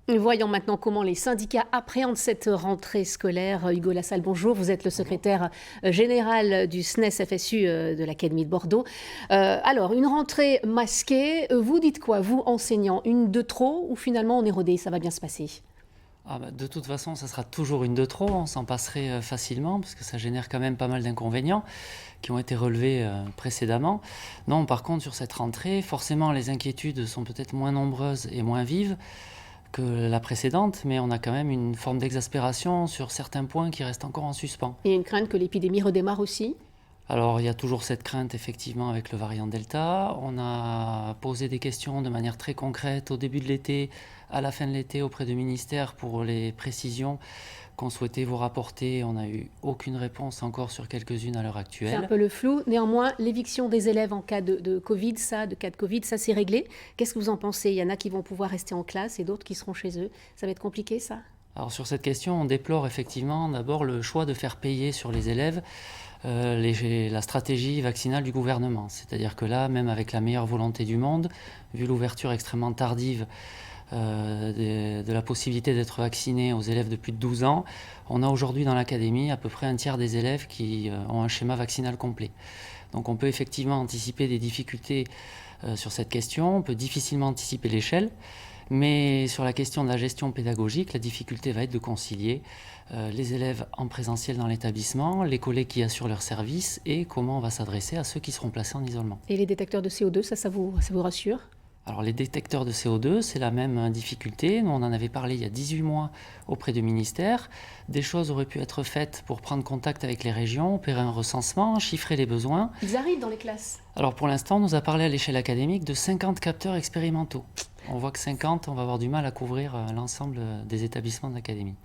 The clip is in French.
Voyons maintenant comment les syndicats appréhendent cette rentrée scolaire. Hugo Lassalle, bonjour. Vous êtes le secrétaire général du SNES-FSU de l'Académie de Bordeaux. Alors, une rentrée masquée, vous dites quoi, vous, enseignants? Une de trop ou finalement on est rodé, ça va bien se passer? De toute façon, ça sera toujours une de trop, on s'en passerait facilement, parce que ça génère quand même pas mal d'inconvénients qui ont été relevés précédemment. Non, par contre, sur cette rentrée, forcément, les inquiétudes sont peut-être moins nombreuses et moins vives que la précédente, mais on a quand même une forme d'exaspération sur certains points qui restent encore en suspens. Il y a une crainte que l'épidémie redémarre aussi? Alors, il y a toujours cette crainte, effectivement, avec le variant Delta. On a posé des questions de manière très concrète au début de l'été, à la fin de l'été, auprès du ministère pour les précisions qu'on souhaitait vous rapporter. On n'a eu aucune réponse encore sur quelques-unes à l'heure C'est un actuelle. peu le flou. Néanmoins, l'éviction des élèves en cas de Covid, ça c'est réglé. Qu'est-ce que vous en pensez? Il y en a qui vont pouvoir rester en classe et d'autres qui seront chez eux. Ça va être compliqué, ça? Alors sur cette question, on déplore effectivement d'abord le choix de faire payer sur les élèves la stratégie vaccinale du gouvernement. C'est-à-dire que là, même avec la meilleure volonté du monde, vu l'ouverture extrêmement tardive de la possibilité d'être vacciné aux élèves de plus de 12 ans, on a aujourd'hui dans l'académie à peu près un tiers des élèves qui ont un schéma vaccinal complet. Donc on peut effectivement anticiper des difficultés sur cette question, on peut difficilement anticiper l'échelle, mais sur la question de la gestion pédagogique, la difficulté va être de concilier les élèves en présentiel dans l'établissement, les collègues qui assurent leur service et comment on va s'adresser à ceux qui seront placés en isolement. Et les détecteurs de CO2, ça vous rassure? Alors les détecteurs de CO2, c'est la même difficulté. Nous, on en avait parlé il y a 18 mois auprès du ministère. Des choses auraient pu être faites pour prendre contact avec les régions, opérer un recensement, chiffrer les besoins. Ils arrivent dans les classes. Alors pour l'instant, on nous a parlé à l'échelle académique de 50 capteurs expérimentaux. On voit que 50, on va avoir du mal à couvrir l'ensemble des établissements de l'académie.